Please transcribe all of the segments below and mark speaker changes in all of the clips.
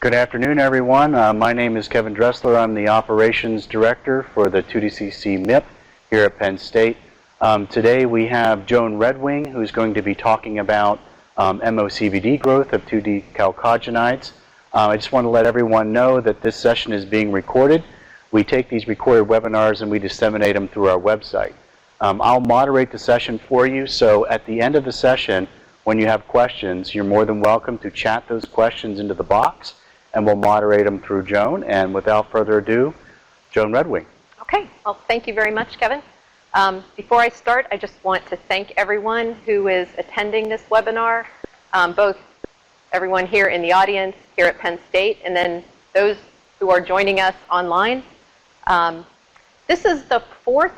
Speaker 1: Good afternoon, everyone. My name is Kevin Dressler. I'm the Operations Director for the 2DCC-MIP here at Penn State. Today we have Joan Redwing, who's going to be talking about MOCVD growth of 2D chalcogenides. I just want to let everyone know that this session is being recorded. We take these recorded webinars and we disseminate them through our website. I'll moderate the session for you, so at the end of the session, when you have questions, you're more than welcome to chat those questions into the box, and we'll moderate them through Joan. And without further ado, Joan Redwing.
Speaker 2: Okay, well, thank you very much, Kevin. Before I start, I just want to thank everyone who is attending this webinar, both everyone here in the audience here at Penn State, and then those who are joining us online. This is the fourth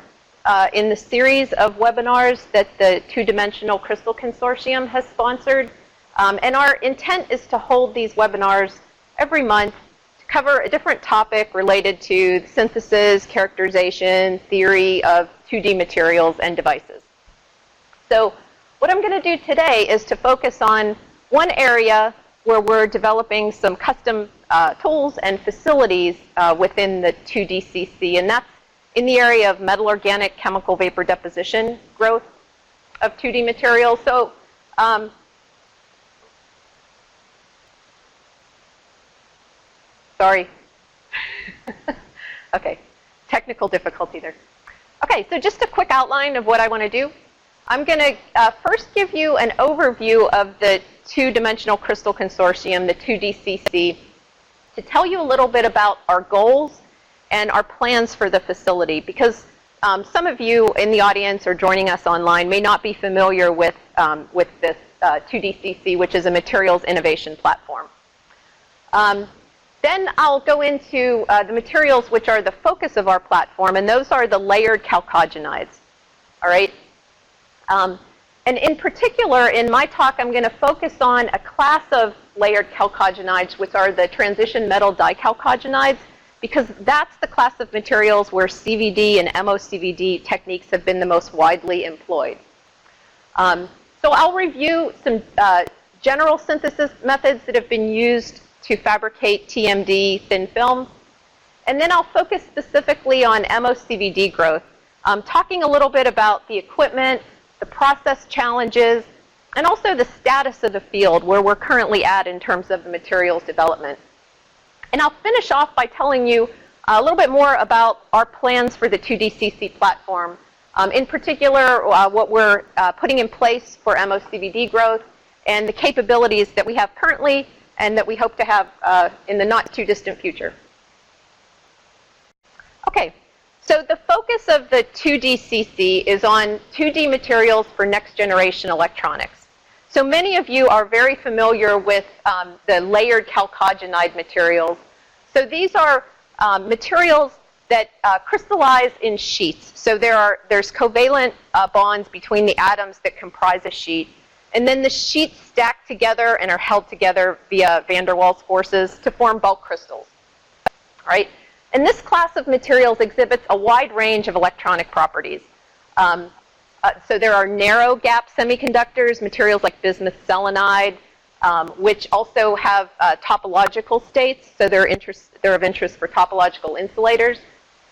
Speaker 2: in the series of webinars that the Two-Dimensional Crystal Consortium has sponsored. And our intent is to hold these webinars every month to cover a different topic related to the synthesis, characterization, theory of 2D materials and devices. So what I'm going to do today is to focus on one area where we're developing some custom tools and facilities within the 2DCC, and that's in the area of metal organic chemical vapor deposition growth of 2D materials. So sorry. Okay, technical difficulty there. Okay, so just a quick outline of what I want to do. I'm going to first give you an overview of the Two-Dimensional Crystal Consortium, the 2DCC, to tell you a little bit about our goals and our plans for the facility, because some of you in the audience or joining us online may not be familiar with this 2DCC, which is a materials innovation platform. Then I'll go into the materials which are the focus of our platform, and those are the layered chalcogenides. All right? And in particular, in my talk, I'm going to focus on a class of layered chalcogenides, which are the transition metal dichalcogenides, because that's the class of materials where CVD and MOCVD techniques have been the most widely employed. So I'll review some general synthesis methods that have been used to fabricate TMD thin film. And then I'll focus specifically on MOCVD growth, talking a little bit about the equipment, the process challenges, and also the status of the field, where we're currently at in terms of the materials development. And I'll finish off by telling you a little bit more about our plans for the 2DCC platform, in particular what we're putting in place for MOCVD growth and the capabilities that we have currently and that we hope to have in the not too distant future. Okay, so the focus of the 2DCC is on 2D materials for next generation electronics. So many of you are very familiar with the layered chalcogenide materials. So these are materials that crystallize in sheets. So there's covalent bonds between the atoms that comprise a sheet. And then the sheets stack together and are held together via van der Waals forces to form bulk crystals. All right? And this class of materials exhibits a wide range of electronic properties. So there are narrow gap semiconductors, materials like bismuth selenide, which also have topological states, so they're of interest for topological insulators.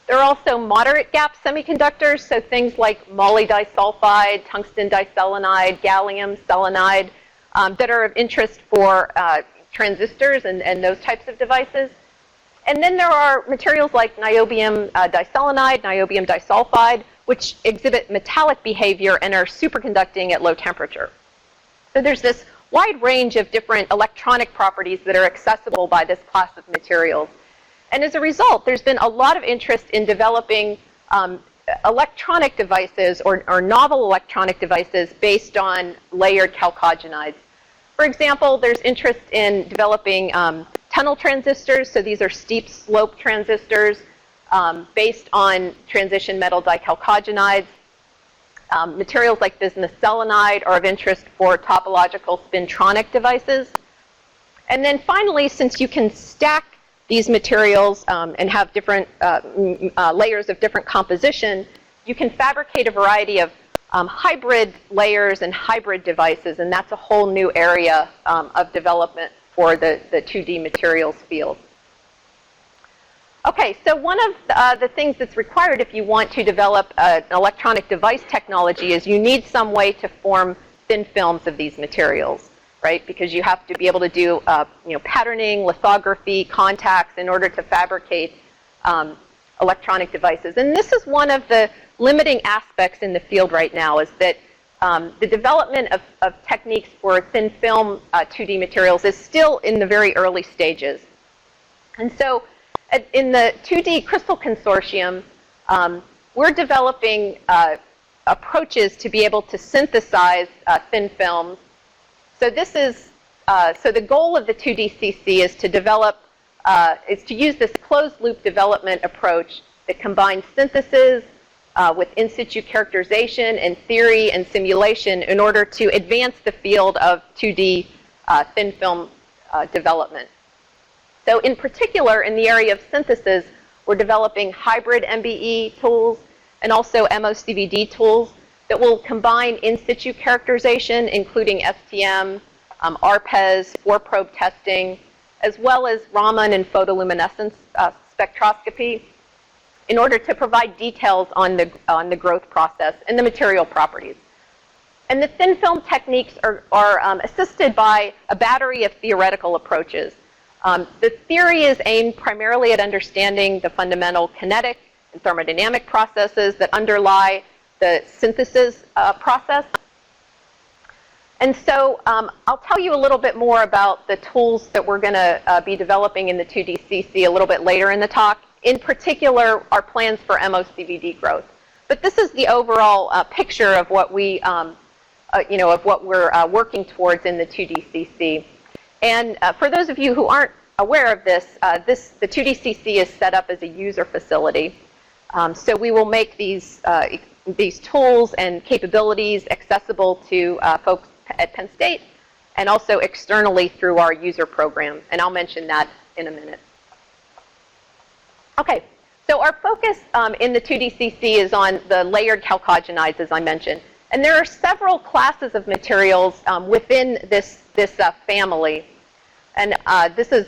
Speaker 2: There are also moderate gap semiconductors, so things like moly disulfide, tungsten diselenide, gallium selenide, that are of interest for transistors and those types of devices. And then there are materials like niobium diselenide, niobium disulfide, which exhibit metallic behavior and are superconducting at low temperature. So there's this wide range of different electronic properties that are accessible by this class of materials. And as a result, there's been a lot of interest in developing electronic devices or novel electronic devices based on layered chalcogenides. For example, there's interest in developing tunnel transistors. So these are steep slope transistors based on transition metal dichalcogenides. Materials like bismuth selenide are of interest for topological spintronic devices. And then finally, since you can stack these materials and have different layers of different composition, you can fabricate a variety of hybrid layers and hybrid devices, and that's a whole new area of development for the 2D materials field. Okay, so one of the things that's required if you want to develop an electronic device technology is you need some way to form thin films of these materials, right? Because you have to be able to do patterning, lithography, contacts in order to fabricate electronic devices. And this is one of the limiting aspects in the field right now, is that the development of techniques for thin film 2D materials is still in the very early stages. And so in the 2D Crystal Consortium, we're developing approaches to be able to synthesize thin films. So this is so the goal of the 2DCC is to develop is to use this closed loop development approach that combines synthesis with in situ characterization and theory and simulation in order to advance the field of 2D thin film development. So in particular, in the area of synthesis, we're developing hybrid MBE tools and also MOCVD tools that will combine in situ characterization, including STM, ARPES, 4-probe testing, as well as Raman and photoluminescence spectroscopy, in order to provide details on the growth process and the material properties. And the thin film techniques are assisted by a battery of theoretical approaches. The theory is aimed primarily at understanding the fundamental kinetic and thermodynamic processes that underlie the synthesis process. And so I'll tell you a little bit more about the tools that we're going to be developing in the 2DCC a little bit later in the talk. In particular, our plans for MOCVD growth. But this is the overall picture of what we, of what we're working towards in the 2DCC. And for those of you who aren't aware of this, the 2DCC is set up as a user facility. So we will make these tools and capabilities accessible to folks at Penn State and also externally through our user program. And I'll mention that in a minute. Okay, so our focus in the 2DCC is on the layered chalcogenides, as I mentioned. And there are several classes of materials within this family. And this is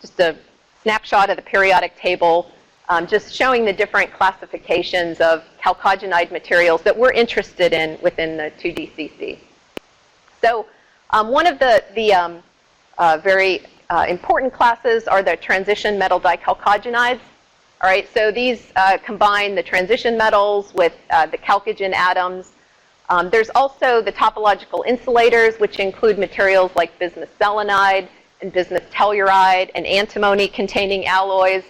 Speaker 2: just a snapshot of the periodic table, just showing the different classifications of chalcogenide materials that we're interested in within the 2DCC. So one of the very important classes are the transition metal dichalcogenides. All right, so these combine the transition metals with the chalcogen atoms. There's also the topological insulators, which include materials like bismuth selenide and bismuth telluride and antimony-containing alloys.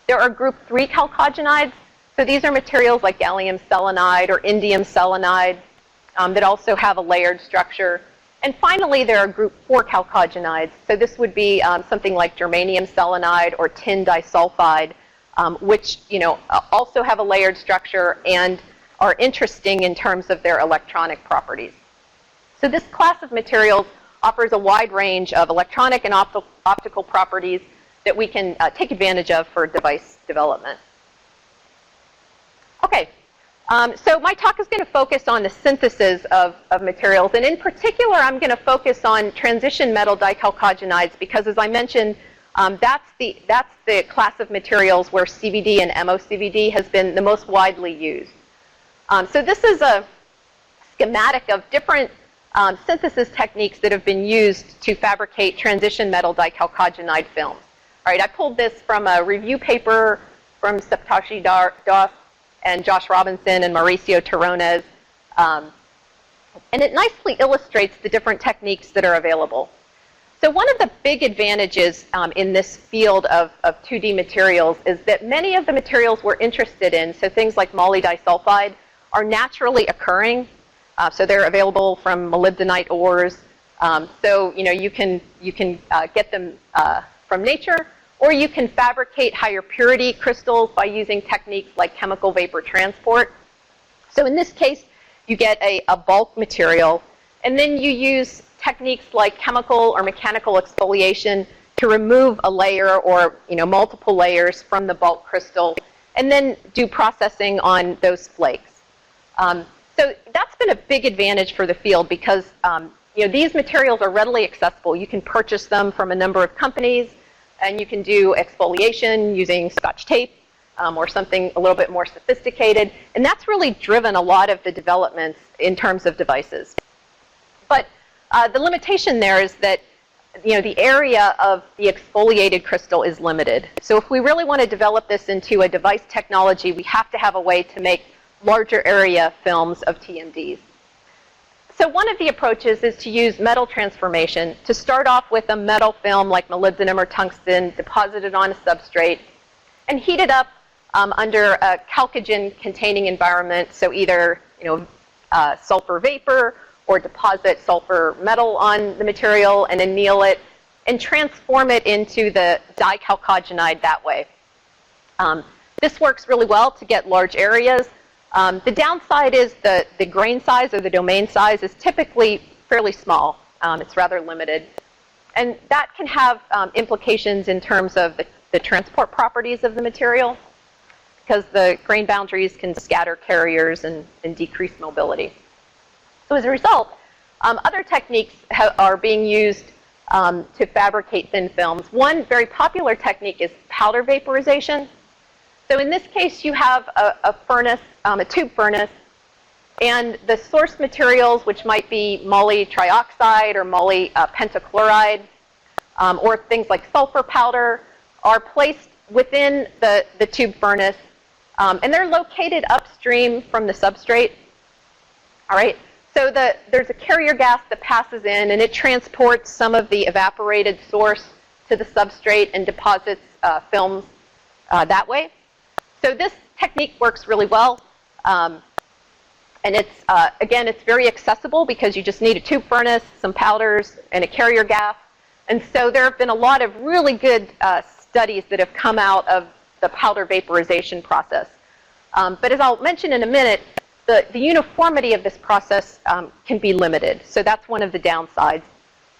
Speaker 2: There are group 3 chalcogenides. So these are materials like gallium selenide or indium selenide that also have a layered structure. And finally, there are group 4 chalcogenides. So this would be something like germanium selenide or tin disulfide, which also have a layered structure and are interesting in terms of their electronic properties. So this class of materials offers a wide range of electronic and optical properties that we can take advantage of for device development. Okay. So my talk is going to focus on the synthesis of materials, and in particular, I'm going to focus on transition metal dichalcogenides because, as I mentioned, that's the class of materials where CVD and MOCVD has been the most widely used. So this is a schematic of different synthesis techniques that have been used to fabricate transition metal dichalcogenide films. All right, I pulled this from a review paper from Saptashi Das and Josh Robinson and Mauricio Terrones. And it nicely illustrates the different techniques that are available. So one of the big advantages in this field of 2D materials is that many of the materials we're interested in, so things like moly disulfide, are naturally occurring. So they're available from molybdenite ores. So you can get them from nature, or you can fabricate higher purity crystals by using techniques like chemical vapor transport. So in this case, you get a bulk material, and then you use techniques like chemical or mechanical exfoliation to remove a layer or multiple layers from the bulk crystal, and then do processing on those flakes. So that's been a big advantage for the field because these materials are readily accessible. You can purchase them from a number of companies, and you can do exfoliation using Scotch tape or something a little bit more sophisticated. And that's really driven a lot of the developments in terms of devices. But the limitation there is that the area of the exfoliated crystal is limited. So if we really want to develop this into a device technology, we have to have a way to make larger area films of TMDs. So one of the approaches is to use metal transformation to start off with a metal film like molybdenum or tungsten, deposit it on a substrate, and heat it up under a chalcogen-containing environment, so either sulfur vapor, or deposit sulfur metal on the material and anneal it and transform it into the dichalcogenide that way. This works really well to get large areas. The downside is the grain size or the domain size is typically fairly small. It's rather limited. And that can have implications in terms of the transport properties of the material, because the grain boundaries can scatter carriers and decrease mobility. So as a result, other techniques are being used to fabricate thin films. One very popular technique is powder vaporization. So in this case, you have a furnace, a tube furnace, and the source materials, which might be moly trioxide or moly pentachloride, or things like sulfur powder, are placed within the tube furnace, and they're located upstream from the substrate. All right. So there's a carrier gas that passes in, and it transports some of the evaporated source to the substrate and deposits films that way. So this technique works really well. And it's, again, it's very accessible because you just need a tube furnace, some powders, and a carrier gas. And so there have been a lot of really good studies that have come out of the powder vaporization process. But as I'll mention in a minute, the uniformity of this process can be limited. So that's one of the downsides.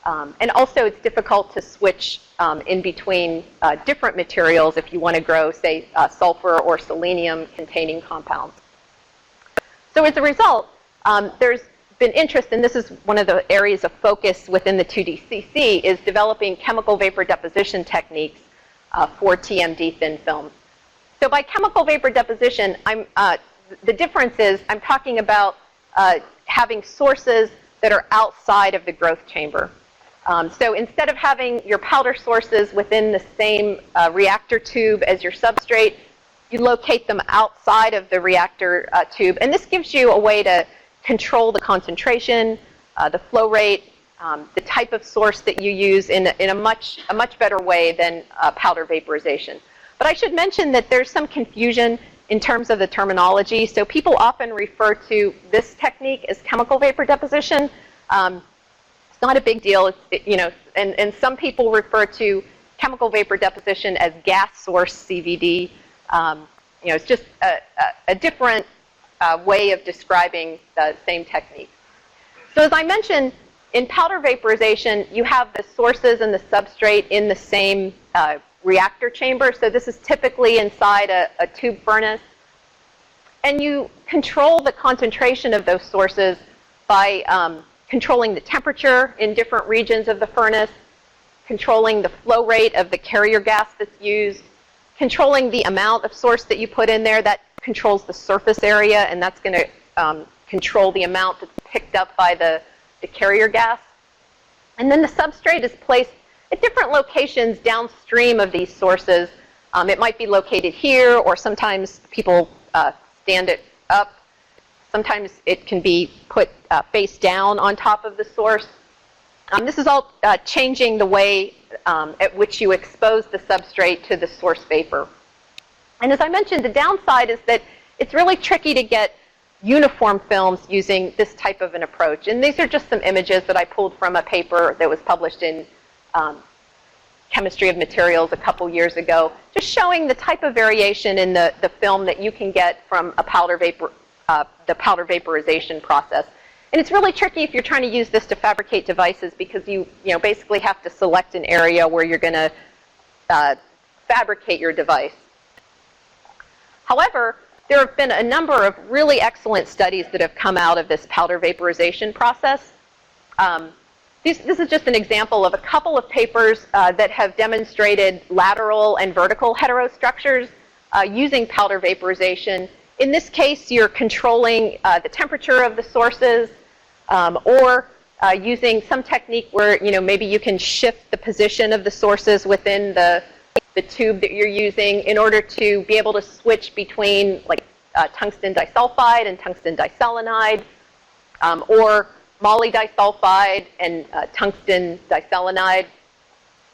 Speaker 2: And also it's difficult to switch in between different materials if you want to grow, say, sulfur or selenium containing compounds. So as a result, there's been interest, and this is one of the areas of focus within the 2DCC, is developing chemical vapor deposition techniques for TMD thin films. So by chemical vapor deposition, the difference is I'm talking about having sources that are outside of the growth chamber. So instead of having your powder sources within the same reactor tube as your substrate, you locate them outside of the reactor tube. And this gives you a way to control the concentration, the flow rate, the type of source that you use in a much better way than powder vaporization. But I should mention that there's some confusion in terms of the terminology. So people often refer to this technique as chemical vapor deposition. It's not a big deal, and some people refer to chemical vapor deposition as gas source CVD. It's just a different way of describing the same technique. So as I mentioned, in powder vaporization, you have the sources and the substrate in the same reactor chamber. So this is typically inside a tube furnace. And you control the concentration of those sources by controlling the temperature in different regions of the furnace, controlling the flow rate of the carrier gas that's used, controlling the amount of source that you put in there. That controls the surface area, and that's going to control the amount that's picked up by the carrier gas. And then the substrate is placed at different locations downstream of these sources. It might be located here, or sometimes people stand it up. Sometimes it can be put face down on top of the source. This is all changing the way at which you expose the substrate to the source vapor. And as I mentioned, the downside is that it's really tricky to get uniform films using this type of an approach. And these are just some images that I pulled from a paper that was published in Chemistry of Materials a couple years ago, just showing the type of variation in the film that you can get from a powder vapor, the powder vaporization process. And it's really tricky if you're trying to use this to fabricate devices, because you basically have to select an area where you're going to fabricate your device. However, there have been a number of really excellent studies that have come out of this powder vaporization process. this is just an example of a couple of papers that have demonstrated lateral and vertical heterostructures using powder vaporization. In this case, you're controlling the temperature of the sources, or using some technique where maybe you can shift the position of the sources within the tube that you're using in order to be able to switch between like tungsten disulfide and tungsten diselenide, or moly disulfide and tungsten diselenide.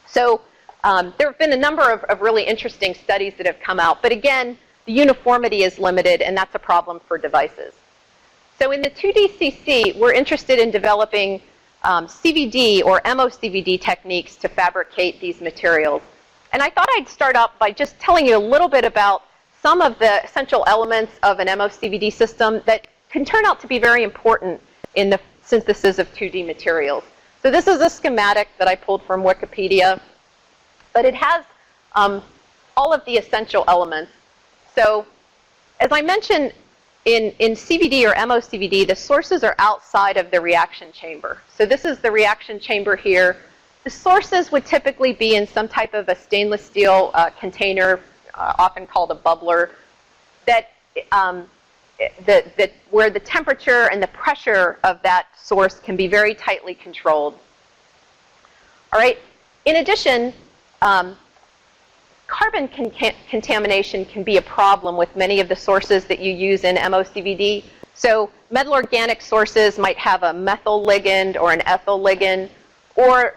Speaker 2: So there have been a number of really interesting studies that have come out, but again, the uniformity is limited, and that's a problem for devices. So in the 2DCC, we're interested in developing CVD or MOCVD techniques to fabricate these materials. And I thought I'd start out by just telling you a little bit about some of the essential elements of an MOCVD system that can turn out to be very important in the synthesis of 2D materials. So this is a schematic that I pulled from Wikipedia, but it has all of the essential elements. So as I mentioned, in CVD or MOCVD, the sources are outside of the reaction chamber. So this is the reaction chamber here. The sources would typically be in some type of a stainless steel container, often called a bubbler, where the temperature and the pressure of that source can be very tightly controlled. All right. In addition, carbon contamination can be a problem with many of the sources that you use in MOCVD. So metal organic sources might have a methyl ligand or an ethyl ligand, or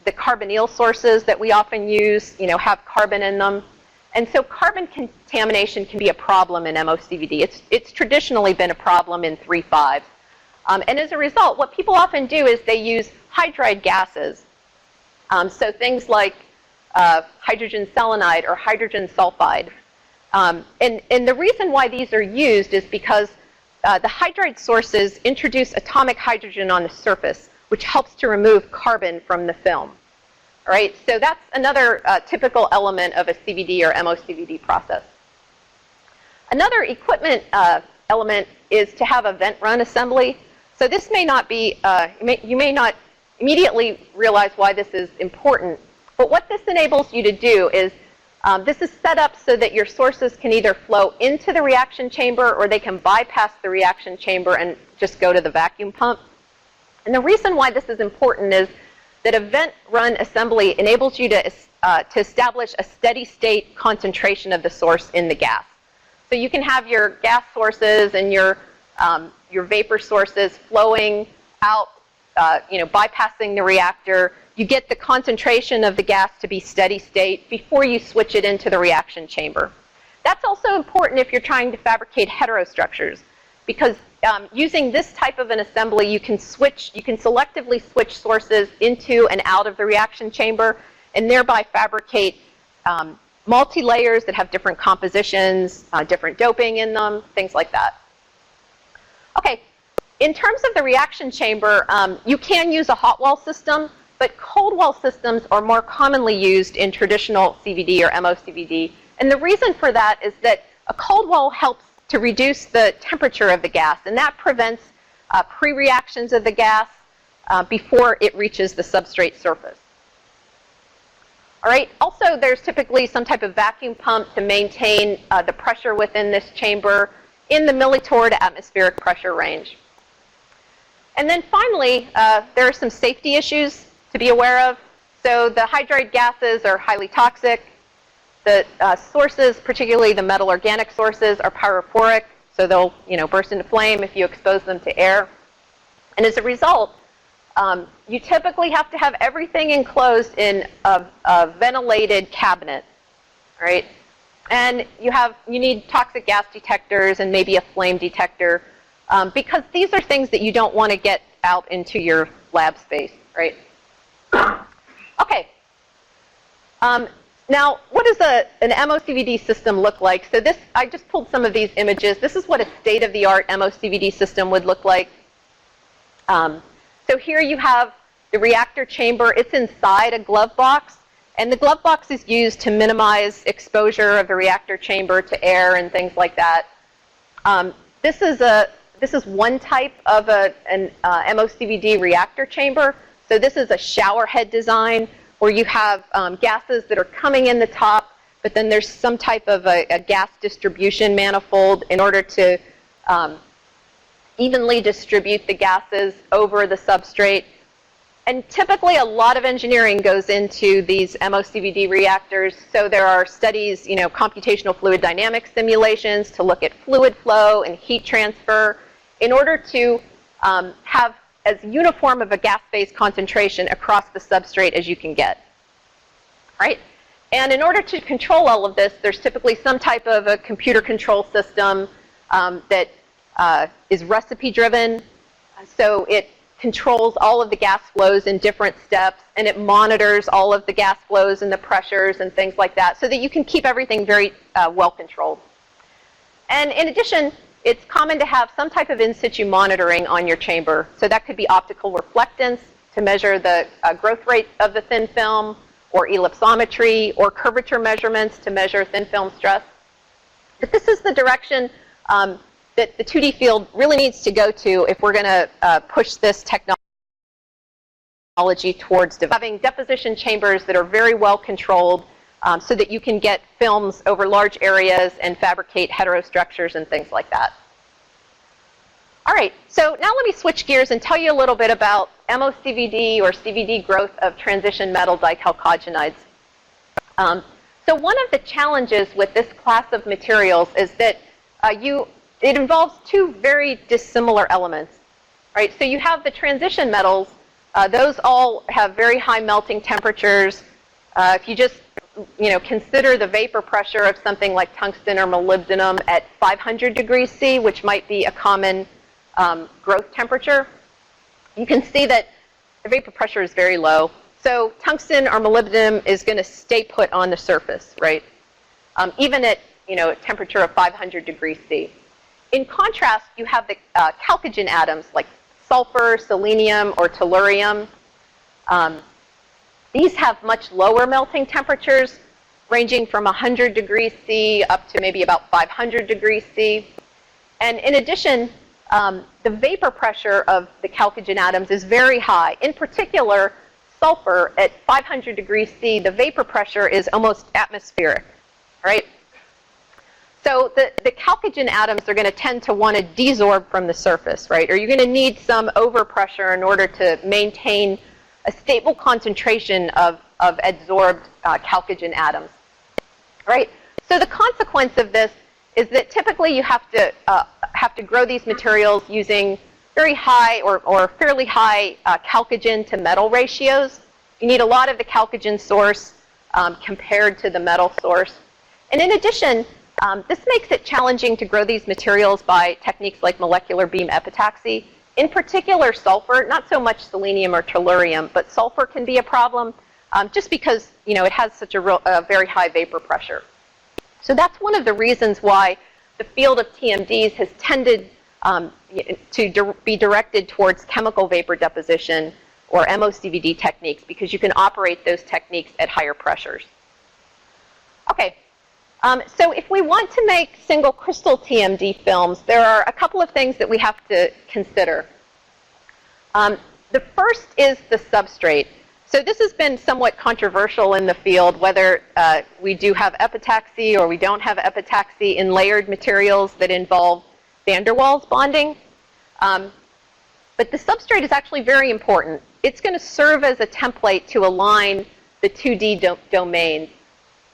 Speaker 2: the carbonyl sources that we often use, have carbon in them. And so carbon contamination can be a problem in MOCVD. It's traditionally been a problem in 3,5. And as a result, what people often do is they use hydride gases. So things like hydrogen selenide or hydrogen sulfide. And the reason why these are used is because the hydride sources introduce atomic hydrogen on the surface, which helps to remove carbon from the film. All right, so that's another typical element of a CVD or MOCVD process. Another equipment element is to have a vent run assembly. So this may not be, you may not immediately realize why this is important, but what this enables you to do is, this is set up so that your sources can either flow into the reaction chamber or they can bypass the reaction chamber and just go to the vacuum pump. And the reason why this is important is that a vent run assembly enables you to establish a steady state concentration of the source in the gas. So you can have your gas sources and your vapor sources flowing out, bypassing the reactor. You get the concentration of the gas to be steady state before you switch it into the reaction chamber. That's also important if you're trying to fabricate heterostructures, because using this type of an assembly, you can selectively switch sources into and out of the reaction chamber, and thereby fabricate multi-layers that have different compositions, different doping in them, things like that. Okay, in terms of the reaction chamber, you can use a hot wall system, but cold wall systems are more commonly used in traditional CVD or MOCVD. And the reason for that is that a cold wall helps to reduce the temperature of the gas, and that prevents pre-reactions of the gas before it reaches the substrate surface. All right, also there's typically some type of vacuum pump to maintain the pressure within this chamber in the millitorr to atmospheric pressure range. And then finally, there are some safety issues to be aware of. So the hydride gases are highly toxic. The sources, particularly the metal organic sources, are pyrophoric, so they'll burst into flame if you expose them to air. And as a result, you typically have to have everything enclosed in a ventilated cabinet, right? And you need toxic gas detectors and maybe a flame detector, because these are things that you don't want to get out into your lab space, right? Okay. Now, what does an MOCVD system look like? So I just pulled some of these images. This is what a state-of-the-art MOCVD system would look like. So here you have the reactor chamber. It's inside a glove box, and the glove box is used to minimize exposure of the reactor chamber to air and things like that. This is one type of an MOCVD reactor chamber. So this is a shower head design where you have gases that are coming in the top, but then there's some type of a gas distribution manifold in order to evenly distribute the gases over the substrate. And typically a lot of engineering goes into these MOCVD reactors. So there are studies, computational fluid dynamics simulations to look at fluid flow and heat transfer in order to have as uniform of a gas phase concentration across the substrate as you can get. Right? And in order to control all of this, there's typically some type of a computer control system that is recipe driven. So it controls all of the gas flows in different steps, and it monitors all of the gas flows and the pressures and things like that so that you can keep everything very well controlled. And in addition, it's common to have some type of in situ monitoring on your chamber. So that could be optical reflectance to measure the growth rate of the thin film, or ellipsometry, or curvature measurements to measure thin film stress. But this is the direction that the 2D field really needs to go to if we're going to push this technology towards having deposition chambers that are very well controlled so that you can get films over large areas and fabricate heterostructures and things like that. All right, so now let me switch gears and tell you a little bit about MOCVD or CVD growth of transition metal dichalcogenides. So one of the challenges with this class of materials is that it involves two very dissimilar elements. Right? So you have the transition metals. Those all have very high melting temperatures. If you just consider the vapor pressure of something like tungsten or molybdenum at 500 degrees C, which might be a common growth temperature, you can see that the vapor pressure is very low. So tungsten or molybdenum is going to stay put on the surface, right? Even at a temperature of 500 degrees C. In contrast, you have the chalcogen atoms like sulfur, selenium, or tellurium. These have much lower melting temperatures, ranging from 100 degrees C up to maybe about 500 degrees C. And in addition, the vapor pressure of the chalcogen atoms is very high. In particular, sulfur at 500 degrees C, the vapor pressure is almost atmospheric, right? So the chalcogen atoms are going to tend to want to desorb from the surface, right? Or you're going to need some overpressure in order to maintain a stable concentration of adsorbed chalcogen atoms, right? So the consequence of this is that typically you have to grow these materials using very high or fairly high chalcogen to metal ratios. You need a lot of the chalcogen source compared to the metal source. And in addition, this makes it challenging to grow these materials by techniques like molecular beam epitaxy. In particular, sulfur, not so much selenium or tellurium, but sulfur can be a problem just because it has such a very high vapor pressure. So that's one of the reasons why the field of TMDs has tended to be directed towards chemical vapor deposition or MOCVD techniques, because you can operate those techniques at higher pressures. Okay. So if we want to make single crystal TMD films, there are a couple of things that we have to consider. The first is the substrate. So this has been somewhat controversial in the field, whether we do have epitaxy or we don't have epitaxy in layered materials that involve van der Waals bonding. But the substrate is actually very important. It's going to serve as a template to align the 2D domains.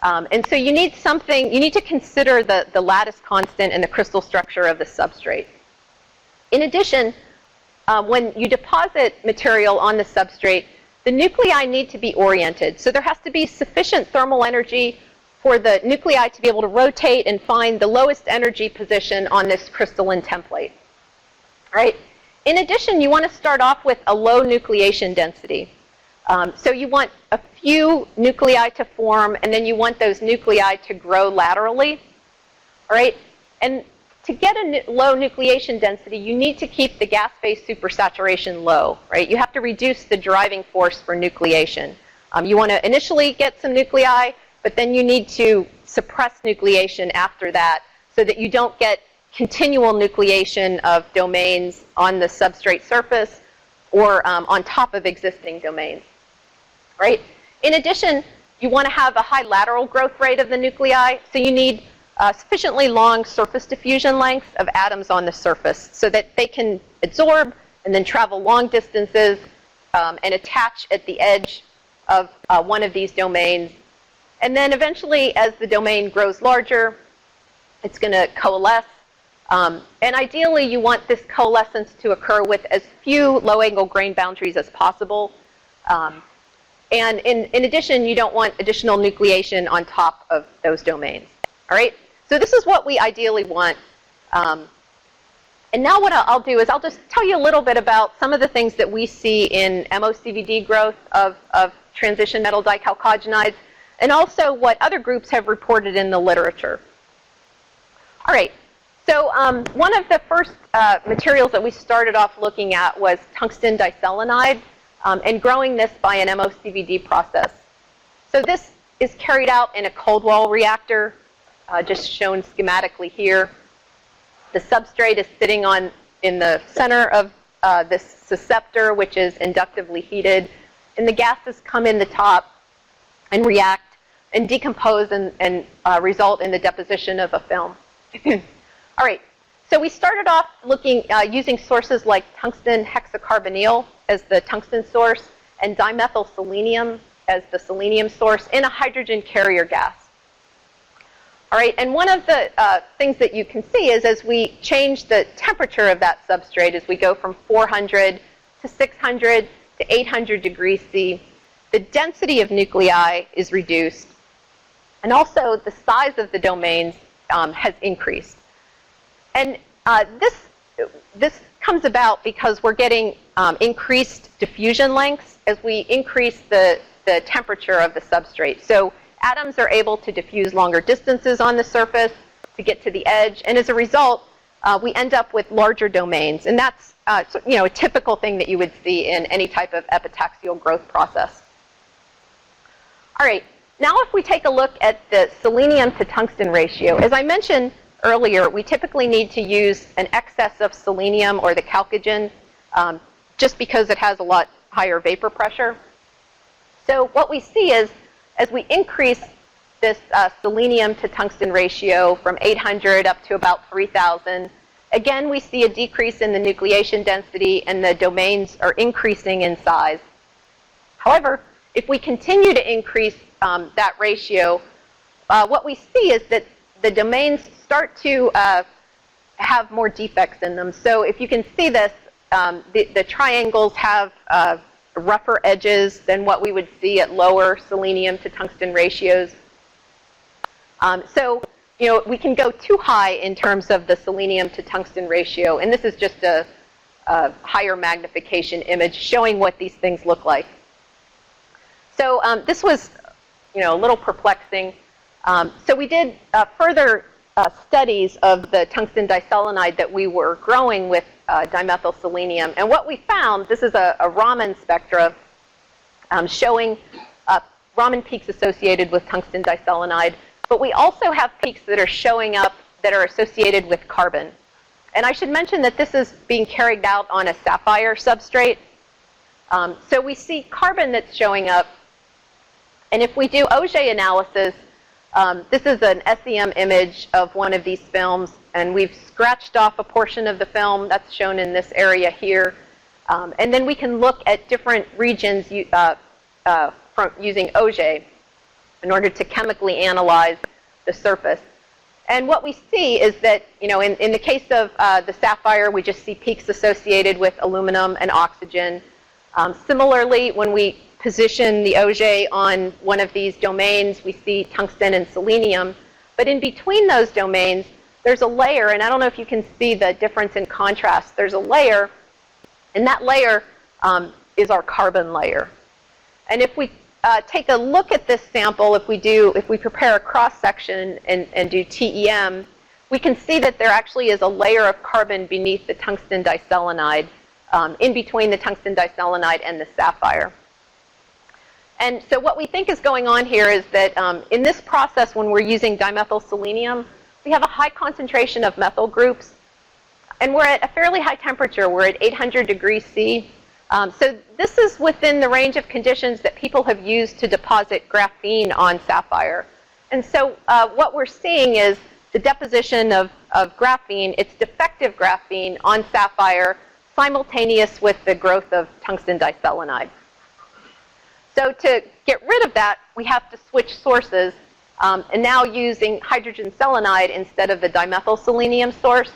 Speaker 2: And so you need to consider the lattice constant and the crystal structure of the substrate. In addition, when you deposit material on the substrate, the nuclei need to be oriented. So there has to be sufficient thermal energy for the nuclei to be able to rotate and find the lowest energy position on this crystalline template. Right? In addition, you want to start off with a low nucleation density. So you want a few nuclei to form, and then you want those nuclei to grow laterally. All right? And to get a low nucleation density, you need to keep the gas phase supersaturation low. Right? You have to reduce the driving force for nucleation. You want to initially get some nuclei, but then you need to suppress nucleation after that so that you don't get continual nucleation of domains on the substrate surface, or on top of existing domains, right? In addition, you want to have a high lateral growth rate of the nuclei, so you need sufficiently long surface diffusion lengths of atoms on the surface so that they can absorb and then travel long distances and attach at the edge of one of these domains. And then eventually, as the domain grows larger, it's going to coalesce. And ideally, you want this coalescence to occur with as few low-angle grain boundaries as possible. And in addition, you don't want additional nucleation on top of those domains. All right? So this is what we ideally want. And now what I'll do is I'll just tell you a little bit about some of the things that we see in MOCVD growth of transition metal dichalcogenides, and also what other groups have reported in the literature. All right. So one of the first materials that we started off looking at was tungsten diselenide, and growing this by an MOCVD process. So this is carried out in a cold wall reactor, just shown schematically here. The substrate is sitting in the center of this susceptor, which is inductively heated, and the gases come in the top and react and decompose and result in the deposition of a film. All right, so we started off looking using sources like tungsten hexacarbonyl as the tungsten source and dimethyl selenium as the selenium source in a hydrogen carrier gas. All right, and one of the things that you can see is as we change the temperature of that substrate, as we go from 400 to 600 to 800 degrees C, the density of nuclei is reduced, and also the size of the domains has increased. And this comes about because we're getting increased diffusion lengths as we increase the temperature of the substrate. So atoms are able to diffuse longer distances on the surface to get to the edge, and as a result, we end up with larger domains. And that's a typical thing that you would see in any type of epitaxial growth process. All right, now if we take a look at the selenium to tungsten ratio, as I mentioned earlier, we typically need to use an excess of selenium or the chalcogen just because it has a lot higher vapor pressure. So what we see is as we increase this selenium to tungsten ratio from 800 up to about 3,000, again, we see a decrease in the nucleation density and the domains are increasing in size. However, if we continue to increase that ratio, what we see is that the domains start to have more defects in them. So if you can see this, the triangles have rougher edges than what we would see at lower selenium to tungsten ratios. So we can go too high in terms of the selenium to tungsten ratio, and this is just a higher magnification image showing what these things look like. So this was a little perplexing. So we did further studies of the tungsten diselenide that we were growing with dimethyl selenium. And what we found, this is a Raman spectra showing Raman peaks associated with tungsten diselenide. But we also have peaks that are showing up that are associated with carbon. And I should mention that this is being carried out on a sapphire substrate. So we see carbon that's showing up. And if we do Auger analysis, this is an SEM image of one of these films, and we've scratched off a portion of the film that's shown in this area here. And then we can look at different regions from using Auger in order to chemically analyze the surface. And what we see is that, in the case of the sapphire, we just see peaks associated with aluminum and oxygen. Similarly, when we position the Auger on one of these domains, we see tungsten and selenium. But in between those domains, there's a layer, and I don't know if you can see the difference in contrast. There's a layer, and that layer is our carbon layer. And if we take a look at this sample, if we prepare a cross-section and do TEM, we can see that there actually is a layer of carbon beneath the tungsten diselenide, in between the tungsten diselenide and the sapphire. And so what we think is going on here is that in this process, when we're using dimethyl selenium, we have a high concentration of methyl groups, and we're at a fairly high temperature. We're at 800 degrees C. So this is within the range of conditions that people have used to deposit graphene on sapphire. And so what we're seeing is the deposition of graphene, it's defective graphene on sapphire, simultaneous with the growth of tungsten diselenide. So to get rid of that, we have to switch sources, and now using hydrogen selenide instead of the dimethyl selenium source.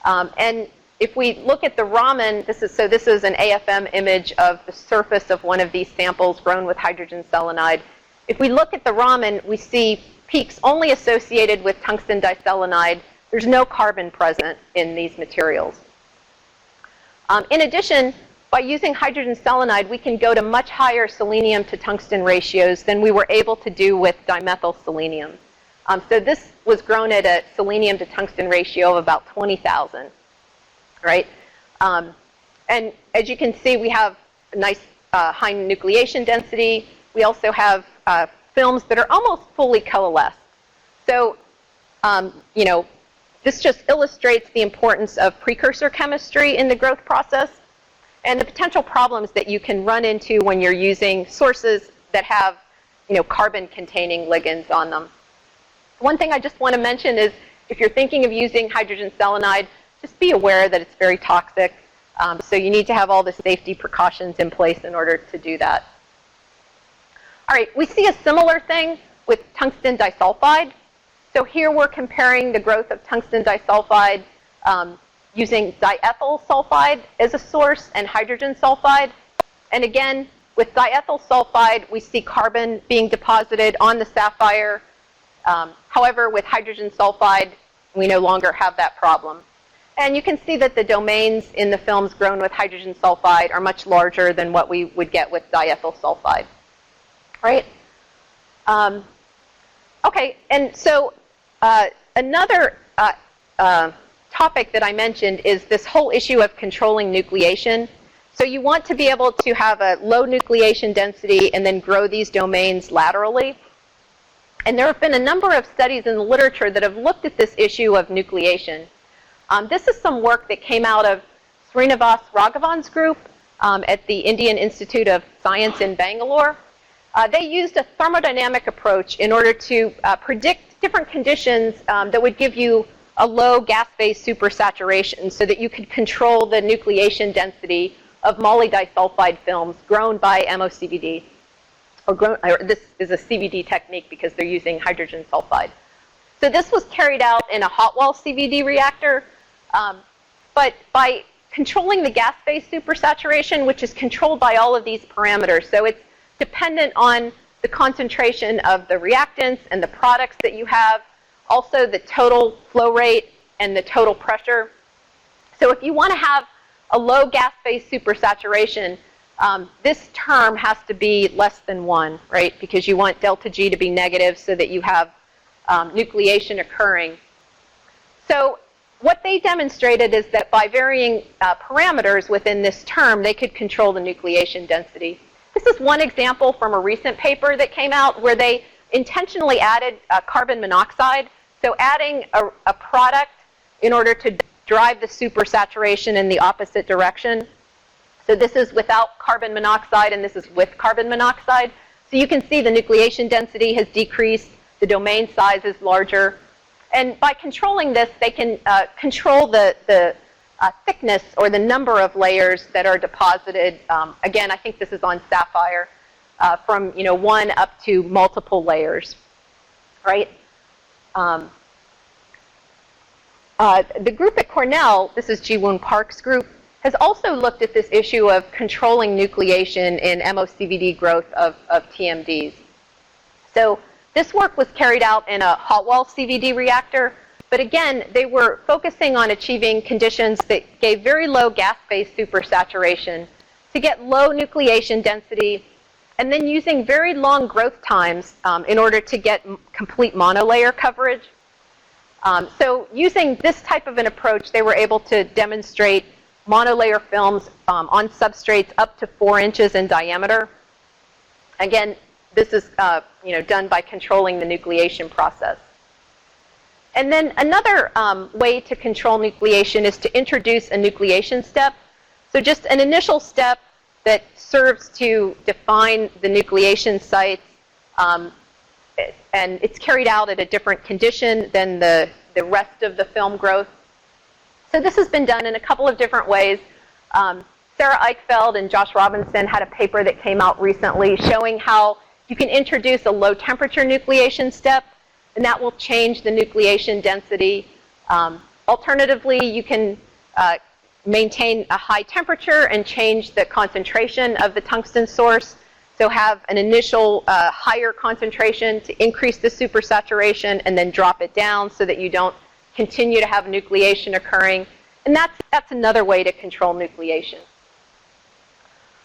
Speaker 2: And if we look at the Raman, this is an AFM image of the surface of one of these samples grown with hydrogen selenide. If we look at the Raman, we see peaks only associated with tungsten diselenide. There's no carbon present in these materials. In addition, by using hydrogen selenide, we can go to much higher selenium to tungsten ratios than we were able to do with dimethyl selenium. So this was grown at a selenium to tungsten ratio of about 20,000, right? And as you can see, we have a nice high nucleation density. We also have films that are almost fully coalesced. So, you know, this just illustrates the importance of precursor chemistry in the growth process and the potential problems that you can run into when you're using sources that have, you know, carbon-containing ligands on them. One thing I just want to mention is if you're thinking of using hydrogen selenide, just be aware that it's very toxic. So you need to have all the safety precautions in place in order to do that. All right, we see a similar thing with tungsten disulfide. So here we're comparing the growth of tungsten disulfide using diethyl sulfide as a source and hydrogen sulfide. And again, with diethyl sulfide, we see carbon being deposited on the sapphire. However, with hydrogen sulfide, we no longer have that problem. And you can see that the domains in the films grown with hydrogen sulfide are much larger than what we would get with diethyl sulfide. Right? Okay, and so another topic that I mentioned is this whole issue of controlling nucleation. So you want to be able to have a low nucleation density and then grow these domains laterally. And there have been a number of studies in the literature that have looked at this issue of nucleation. This is some work that came out of Srinivas Raghavan's group at the Indian Institute of Science in Bangalore. They used a thermodynamic approach in order to predict different conditions that would give you a low gas phase supersaturation so that you could control the nucleation density of molybdisulfide films grown by MOCVD. Or this is a CVD technique because they're using hydrogen sulfide. So this was carried out in a hot wall CVD reactor, but by controlling the gas phase supersaturation, which is controlled by all of these parameters. So it's dependent on the concentration of the reactants and the products that you have, also the total flow rate and the total pressure. So if you want to have a low gas phase supersaturation, this term has to be less than 1, right? Because you want delta G to be negative so that you have nucleation occurring. So what they demonstrated is that by varying parameters within this term, they could control the nucleation density. This is one example from a recent paper that came out where they intentionally added carbon monoxide. So adding a product in order to drive the supersaturation in the opposite direction. So this is without carbon monoxide and this is with carbon monoxide. So you can see the nucleation density has decreased, the domain size is larger. And by controlling this, they can control the thickness or the number of layers that are deposited. Again, I think this is on sapphire, from 1 up to multiple layers, right? The group at Cornell, this is Ji-Woon Park's group, has also looked at this issue of controlling nucleation in MOCVD growth of TMDs. So this work was carried out in a hot wall CVD reactor, but again, they were focusing on achieving conditions that gave very low gas phase supersaturation to get low nucleation density, and then using very long growth times in order to get complete monolayer coverage. So using this type of an approach, they were able to demonstrate monolayer films on substrates up to 4 inches in diameter. Again, this is done by controlling the nucleation process. And then another way to control nucleation is to introduce a nucleation step. So just an initial step that serves to define the nucleation sites, and it's carried out at a different condition than the rest of the film growth. So this has been done in a couple of different ways. Sarah Eichfeld and Josh Robinson had a paper that came out recently showing how you can introduce a low temperature nucleation step, and that will change the nucleation density. Alternatively, you can maintain a high temperature and change the concentration of the tungsten source. So have an initial higher concentration to increase the supersaturation and then drop it down so that you don't continue to have nucleation occurring. And that's another way to control nucleation.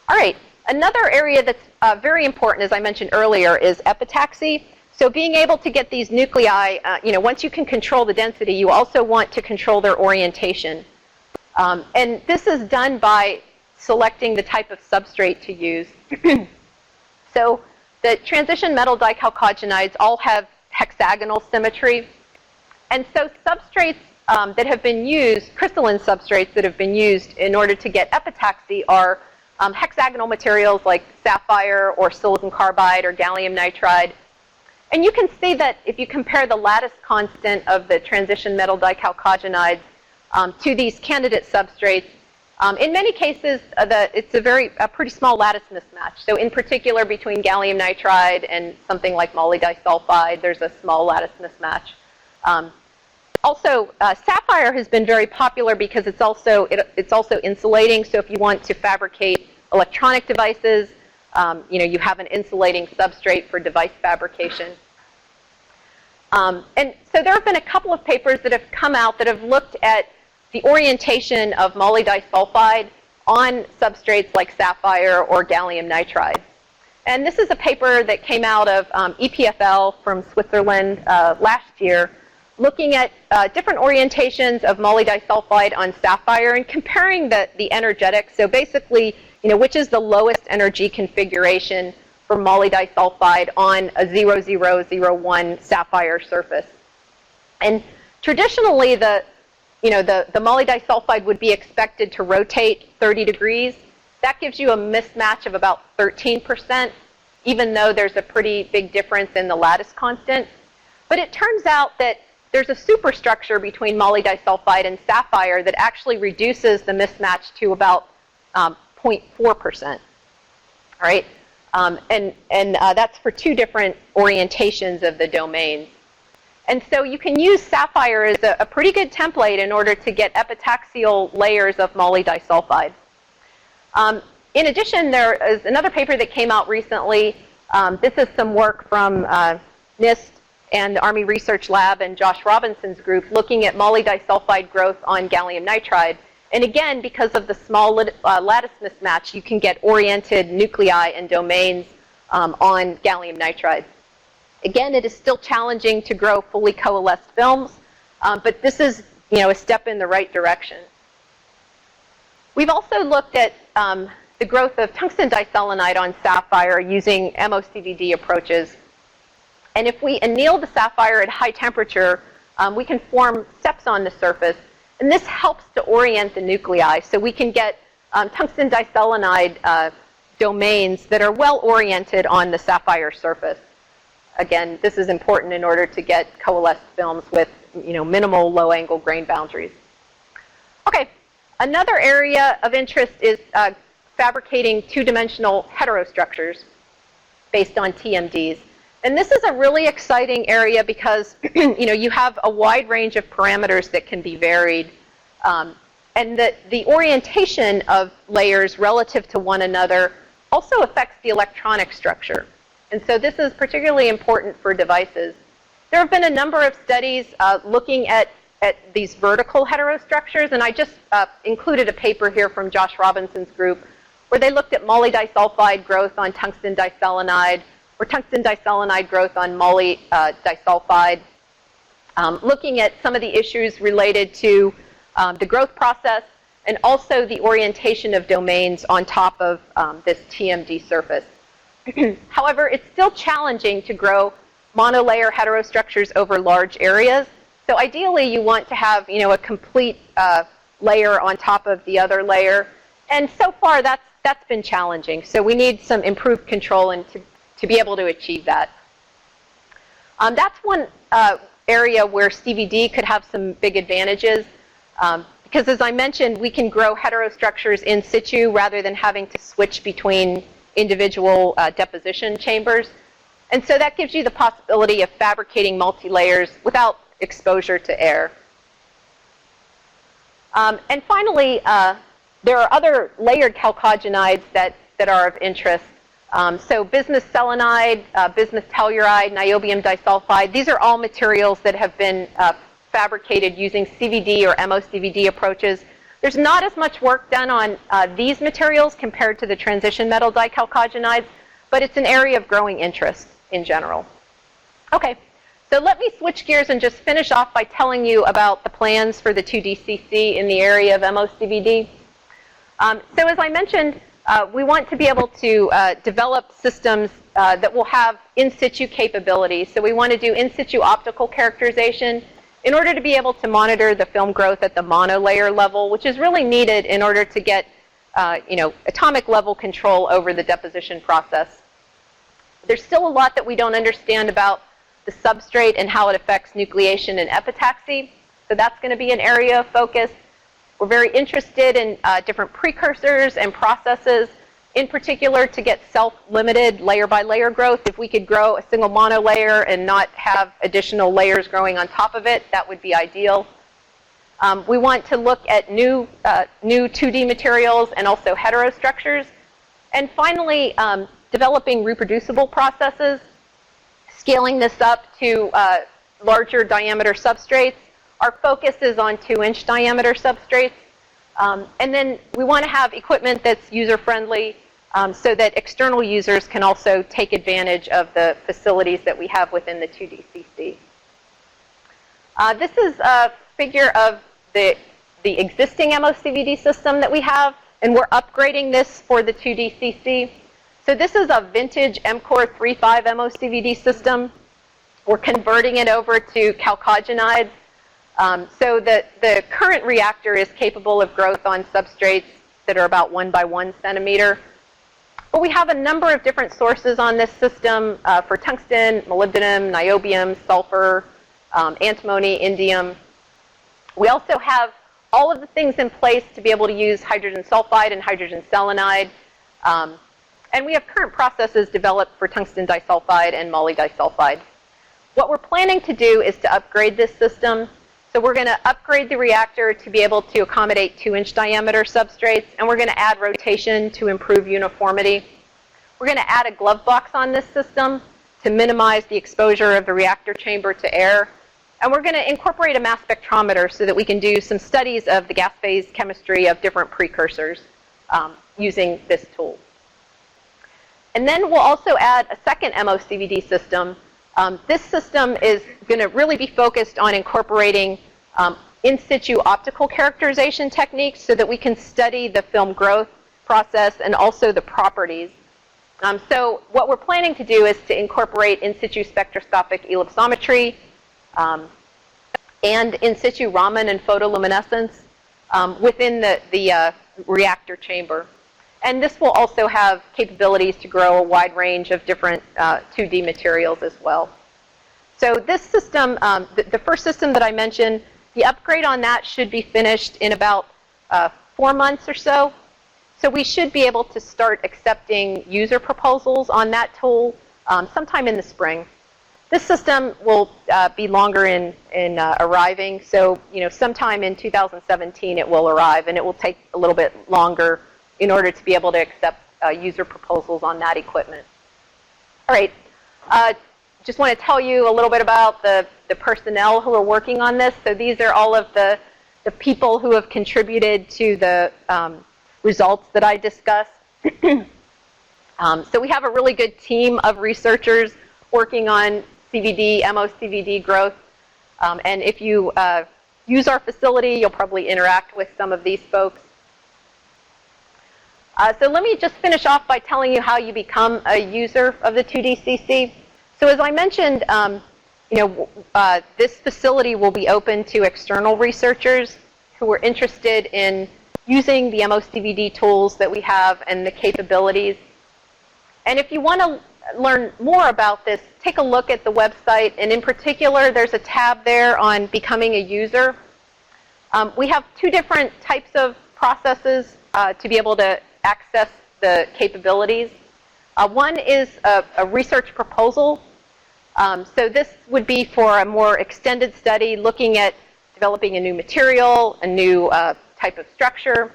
Speaker 2: All right, another area that's very important, as I mentioned earlier, is epitaxy. So being able to get these nuclei, once you can control the density, you also want to control their orientation. And this is done by selecting the type of substrate to use. So the transition metal dichalcogenides all have hexagonal symmetry. And so substrates that have been used, crystalline substrates that have been used in order to get epitaxy are hexagonal materials like sapphire or silicon carbide or gallium nitride. And you can see that if you compare the lattice constant of the transition metal dichalcogenides to these candidate substrates, in many cases, it's a pretty small lattice mismatch. So in particular, between gallium nitride and something like moly disulfide, there's a small lattice mismatch. Also, sapphire has been very popular because it's also insulating. So if you want to fabricate electronic devices, you have an insulating substrate for device fabrication. And so there have been a couple of papers that have come out that have looked at the orientation of moly disulfide on substrates like sapphire or gallium nitride. And this is a paper that came out of EPFL from Switzerland last year, looking at different orientations of moly disulfide on sapphire and comparing the energetics. So basically, which is the lowest energy configuration for moly disulfide on a 0001 sapphire surface. And traditionally, the moly disulfide would be expected to rotate 30 degrees. That gives you a mismatch of about 13%, even though there's a pretty big difference in the lattice constant. But it turns out that there's a superstructure between moly disulfide and sapphire that actually reduces the mismatch to about 0.4%. All right, and that's for two different orientations of the domains. And so you can use sapphire as a pretty good template in order to get epitaxial layers of moly disulfide. In addition, there is another paper that came out recently. This is some work from NIST and Army Research Lab and Josh Robinson's group looking at moly disulfide growth on gallium nitride. And again, because of the small lattice mismatch, you can get oriented nuclei and domains on gallium nitride. Again, it is still challenging to grow fully coalesced films, but this is a step in the right direction. We've also looked at the growth of tungsten diselenide on sapphire using MOCVD approaches. And if we anneal the sapphire at high temperature, we can form steps on the surface. And this helps to orient the nuclei. So we can get tungsten diselenide domains that are well oriented on the sapphire surface. Again, this is important in order to get coalesced films with minimal low-angle grain boundaries. Okay, another area of interest is fabricating two-dimensional heterostructures based on TMDs. And this is a really exciting area because you have a wide range of parameters that can be varied. And the orientation of layers relative to one another also affects the electronic structure. And so this is particularly important for devices. There have been a number of studies looking at these vertical heterostructures, and I just included a paper here from Josh Robinson's group where they looked at moly disulfide growth on tungsten diselenide or tungsten diselenide growth on moly disulfide, looking at some of the issues related to the growth process and also the orientation of domains on top of this TMD surface. However, it's still challenging to grow monolayer heterostructures over large areas. So ideally, you want to have a complete layer on top of the other layer. And so far, that's been challenging. So we need some improved control and to be able to achieve that. That's one area where CVD could have some big advantages. Because as I mentioned, we can grow heterostructures in situ rather than having to switch between individual deposition chambers. And so that gives you the possibility of fabricating multi-layers without exposure to air. And finally, there are other layered chalcogenides that are of interest. So bismuth selenide, bismuth telluride, niobium disulfide, these are all materials that have been fabricated using CVD or MOCVD approaches. There's not as much work done on these materials compared to the transition metal dichalcogenides, but it's an area of growing interest in general. Okay, so let me switch gears and just finish off by telling you about the plans for the 2DCC in the area of MOCVD. So as I mentioned, we want to be able to develop systems that will have in situ capabilities. So we want to do in situ optical characterization in order to be able to monitor the film growth at the monolayer level, which is really needed in order to get atomic level control over the deposition process. There's still a lot that we don't understand about the substrate and how it affects nucleation and epitaxy. So that's going to be an area of focus. We're very interested in different precursors and processes, in particular to get self-limited layer-by-layer growth. If we could grow a single monolayer and not have additional layers growing on top of it, that would be ideal. We want to look at new 2D materials and also heterostructures. And finally, developing reproducible processes, scaling this up to larger diameter substrates. Our focus is on 2-inch diameter substrates. And then we want to have equipment that's user-friendly so that external users can also take advantage of the facilities that we have within the 2DCC. This is a figure of the existing MOCVD system that we have, and we're upgrading this for the 2DCC. So this is a vintage MCOR 3.5 MOCVD system. We're converting it over to chalcogenides. So the current reactor is capable of growth on substrates that are about 1 by 1 centimeter. But we have a number of different sources on this system for tungsten, molybdenum, niobium, sulfur, antimony, indium. We also have all of the things in place to be able to use hydrogen sulfide and hydrogen selenide. And we have current processes developed for tungsten disulfide and moly disulfide. What we're planning to do is to upgrade this system. So we're going to upgrade the reactor to be able to accommodate 2-inch diameter substrates, and we're going to add rotation to improve uniformity. We're going to add a glove box on this system to minimize the exposure of the reactor chamber to air. And we're going to incorporate a mass spectrometer so that we can do some studies of the gas phase chemistry of different precursors using this tool. And then we'll also add a second MOCVD system. This system is going to really be focused on incorporating in situ optical characterization techniques so that we can study the film growth process and also the properties. So what we're planning to do is to incorporate in situ spectroscopic ellipsometry and in situ Raman and photoluminescence within the reactor chamber. And this will also have capabilities to grow a wide range of different 2D materials as well. So this system, the first system that I mentioned, the upgrade on that should be finished in about 4 months or so. So we should be able to start accepting user proposals on that tool sometime in the spring. This system will be longer in arriving. So sometime in 2017 it will arrive, and it will take a little bit longer in order to be able to accept user proposals on that equipment. All right, just want to tell you a little bit about the personnel who are working on this. So these are all of the people who have contributed to the results that I discussed. So we have a really good team of researchers working on CVD, MOCVD growth. And if you use our facility, you'll probably interact with some of these folks. So let me just finish off by telling you how you become a user of the 2DCC. So as I mentioned, this facility will be open to external researchers who are interested in using the MOCVD tools that we have and the capabilities. And if you want to learn more about this, take a look at the website. And in particular, there's a tab there on becoming a user. We have two different types of processes to be able to access the capabilities. One is a research proposal. So this would be for a more extended study looking at developing a new material, a new type of structure.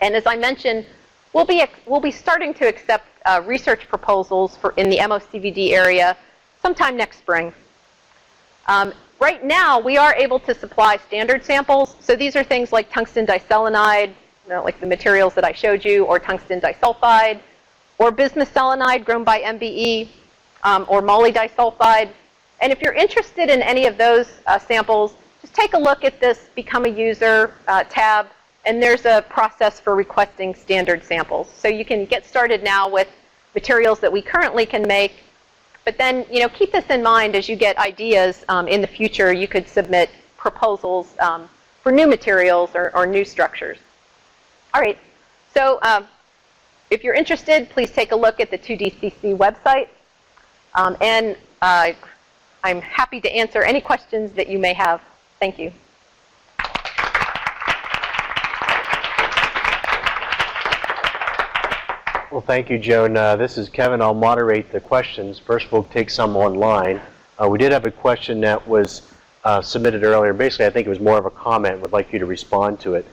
Speaker 2: And as I mentioned, we'll be starting to accept research proposals in the MOCVD area sometime next spring. Right now, we are able to supply standard samples. So these are things like tungsten diselenide, like the materials that I showed you, or tungsten disulfide, or business selenide grown by MBE, or moly disulfide. And if you're interested in any of those samples, just take a look at this Become a User tab, and there's a process for requesting standard samples. So you can get started now with materials that we currently can make, but then keep this in mind as you get ideas in the future. You could submit proposals for new materials or new structures. All right, so if you're interested, please take a look at the 2DCC website, and I'm happy to answer any questions that you may have. Thank you.
Speaker 3: Well, thank you, Joan. This is Kevin. I'll moderate the questions. First, we'll take some online. We did have a question that was submitted earlier. Basically, I think it was more of a comment. Would like you to respond to it.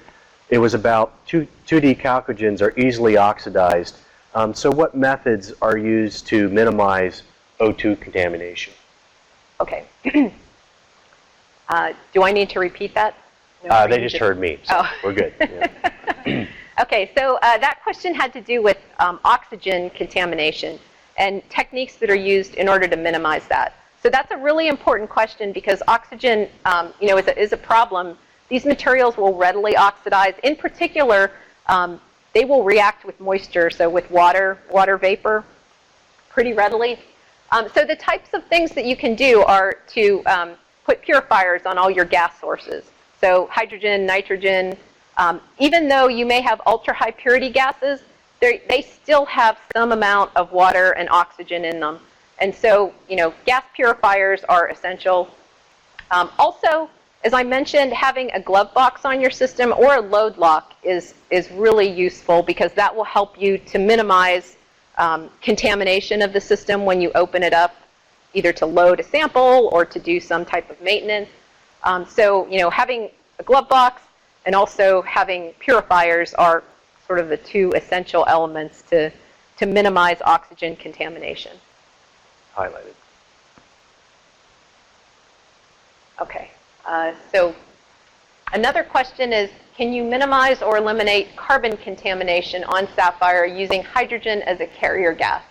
Speaker 3: It was about 2D chalcogens are easily oxidized. So what methods are used to minimize O2 contamination?
Speaker 2: Okay. Do I need to repeat that? No,
Speaker 3: they just heard me, so we're good. Yeah.
Speaker 2: Okay, so that question had to do with oxygen contamination and techniques that are used in order to minimize that. So that's a really important question because oxygen, is a problem. These materials will readily oxidize. In particular, they will react with moisture, so with water vapor, pretty readily. So the types of things that you can do are to put purifiers on all your gas sources. So hydrogen, nitrogen. Even though you may have ultra-high purity gases, they still have some amount of water and oxygen in them. And so, gas purifiers are essential. Also, as I mentioned, having a glove box on your system or a load lock is really useful because that will help you to minimize contamination of the system when you open it up, either to load a sample or to do some type of maintenance. So, having a glove box and also having purifiers are sort of the two essential elements to minimize oxygen contamination.
Speaker 3: Highlighted.
Speaker 2: Okay. So another question is, can you minimize or eliminate carbon contamination on sapphire using hydrogen as a carrier gas?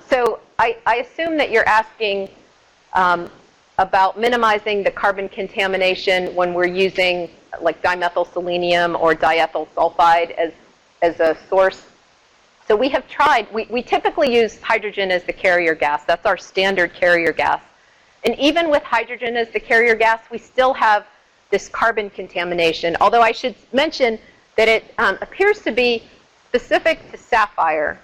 Speaker 2: So I assume that you're asking about minimizing the carbon contamination when we're using like dimethyl selenium or diethyl sulfide as a source. So we have tried, we typically use hydrogen as the carrier gas. That's our standard carrier gas. And even with hydrogen as the carrier gas, we still have this carbon contamination, although I should mention that it appears to be specific to sapphire.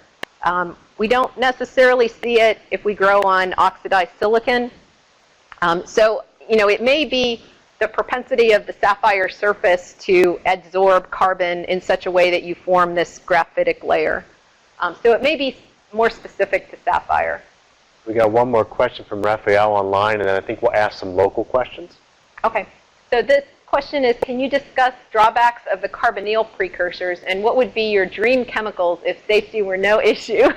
Speaker 2: We don't necessarily see it if we grow on oxidized silicon. So, it may be the propensity of the sapphire surface to absorb carbon in such a way that you form this graphitic layer. So it may be more specific to sapphire.
Speaker 3: We got one more question from Raphael online, and then I think we'll ask some local questions.
Speaker 2: Okay. So this question is, can you discuss drawbacks of the carbonyl precursors, and what would be your dream chemicals if safety were no issue?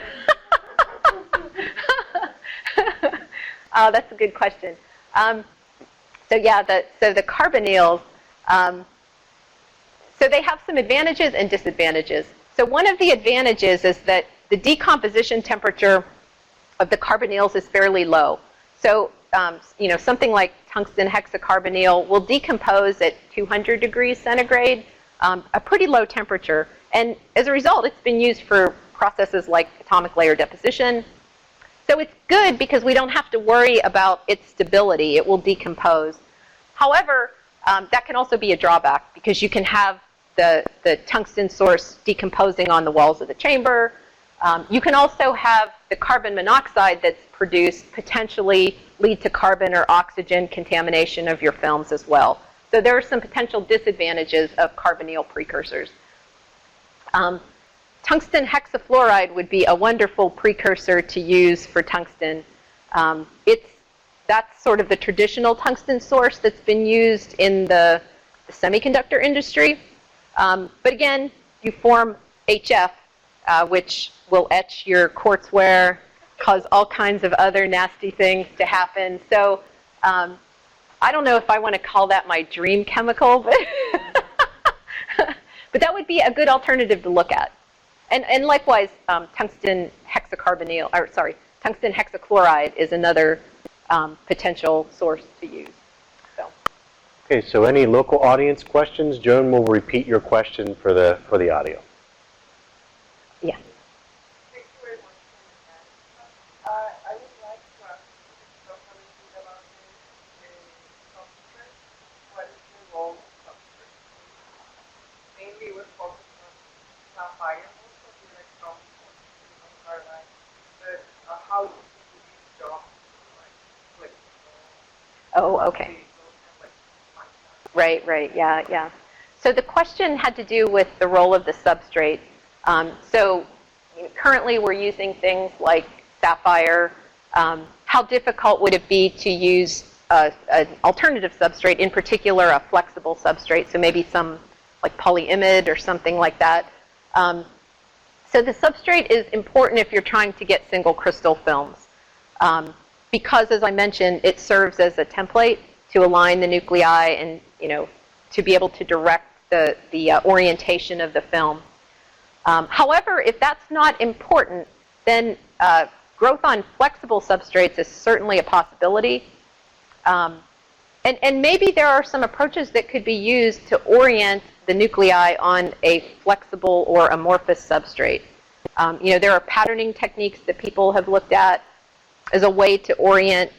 Speaker 2: That's a good question. So the carbonyls, so they have some advantages and disadvantages. So one of the advantages is that the decomposition temperature of the carbonyls is fairly low. So something like tungsten hexacarbonyl will decompose at 200 degrees centigrade, a pretty low temperature. And as a result, it's been used for processes like atomic layer deposition. So it's good because we don't have to worry about its stability. It will decompose. However, that can also be a drawback because you can have the tungsten source decomposing on the walls of the chamber. You can also have the carbon monoxide that's produced potentially lead to carbon or oxygen contamination of your films as well. So there are some potential disadvantages of carbonyl precursors. Tungsten hexafluoride would be a wonderful precursor to use for tungsten. That's sort of the traditional tungsten source that's been used in the semiconductor industry. But again, you form HF, which will etch your quartzware, cause all kinds of other nasty things to happen. So I don't know if I want to call that my dream chemical, but, but that would be a good alternative to look at. And likewise, tungsten hexachloride is another potential source to use. So.
Speaker 3: Okay, so any local audience questions? Joan will repeat your question for the audio.
Speaker 2: Yeah.
Speaker 4: Thank you very much for that. I would like to ask you to talk a little bit about the substrate. What is the role of substrate? Mainly we're focused on sapphire, most of the electrons on silicon carbide, but how do you do these jobs like flexible?
Speaker 2: Oh, okay. Right, yeah. So the question had to do with the role of the substrate. So currently we're using things like sapphire. How difficult would it be to use an alternative substrate, in particular a flexible substrate, so maybe some like polyimide or something like that. So the substrate is important if you're trying to get single crystal films. Because, as I mentioned, it serves as a template to align the nuclei and, to be able to direct the orientation of the film. However, if that's not important, then growth on flexible substrates is certainly a possibility. And maybe there are some approaches that could be used to orient the nuclei on a flexible or amorphous substrate. There are patterning techniques that people have looked at as a way to orient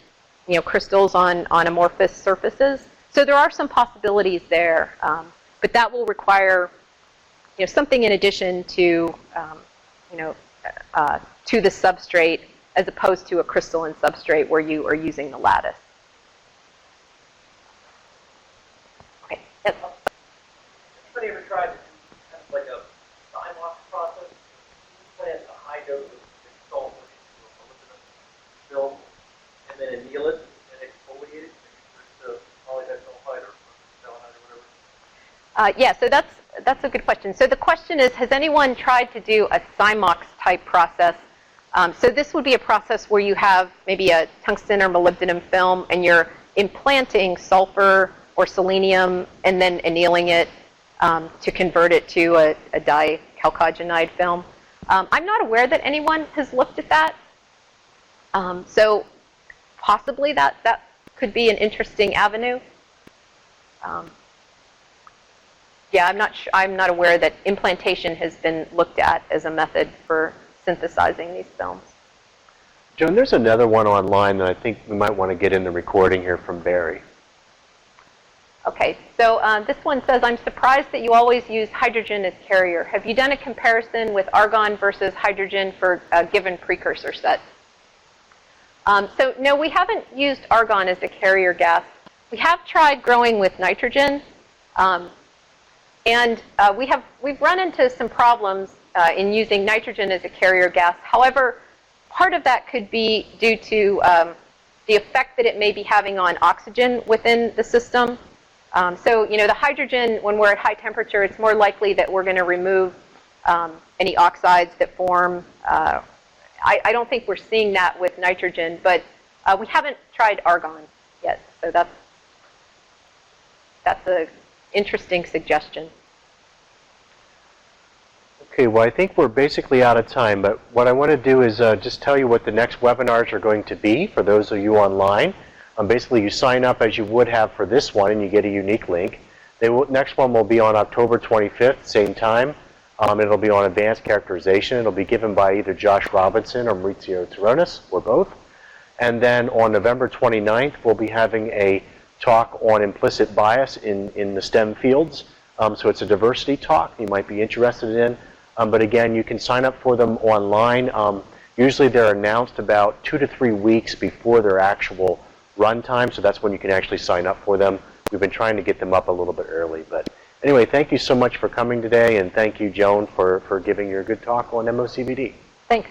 Speaker 2: crystals on amorphous surfaces. So there are some possibilities there, but that will require something in addition to to the substrate, as opposed to a crystalline substrate where you are using the lattice. Okay. Yes.
Speaker 5: Anybody ever tried to do kind of like a time-loss process? Plant a high dose of salt into a molybdenum film and then anneal it and exfoliate it and use polydisulfide or selenide or whatever?
Speaker 2: Yeah, so that's a good question. So the question is, has anyone tried to do a Cymox type process? So this would be a process where you have maybe a tungsten or molybdenum film and you're implanting sulfur or selenium and then annealing it to convert it to a dichalcogenide film. I'm not aware that anyone has looked at that. So possibly that could be an interesting avenue. Yeah, I'm not aware that implantation has been looked at as a method for synthesizing these films.
Speaker 3: Joan, there's another one online that I think we might want to get in the recording here from Barry.
Speaker 2: Okay, so this one says, I'm surprised that you always use hydrogen as carrier. Have you done a comparison with argon versus hydrogen for a given precursor set? So no, we haven't used argon as a carrier gas. We have tried growing with nitrogen. And we've run into some problems in using nitrogen as a carrier gas. However, part of that could be due to the effect that it may be having on oxygen within the system. So, the hydrogen, when we're at high temperature, it's more likely that we're going to remove any oxides that form. I don't think we're seeing that with nitrogen, but we haven't tried argon yet. So that's a interesting suggestion.
Speaker 3: Okay, well, I think we're basically out of time, but what I want to do is just tell you what the next webinars are going to be for those of you online. Basically, you sign up as you would have for this one, and you get a unique link. The next one will be on October 25th, same time. It'll be on advanced characterization. It'll be given by either Josh Robinson or Maurizio Taronis, or both. And then on November 29th, we'll be having a talk on implicit bias in the STEM fields So it's a diversity talk you might be interested in. But again, you can sign up for them online. Usually they're announced about 2 to 3 weeks before their actual run time, so that's when you can actually sign up for them. We've been trying to get them up a little bit early. But anyway, thank you so much for coming today, and thank you, Joan, for giving your good talk on MOCVD.
Speaker 2: Thanks.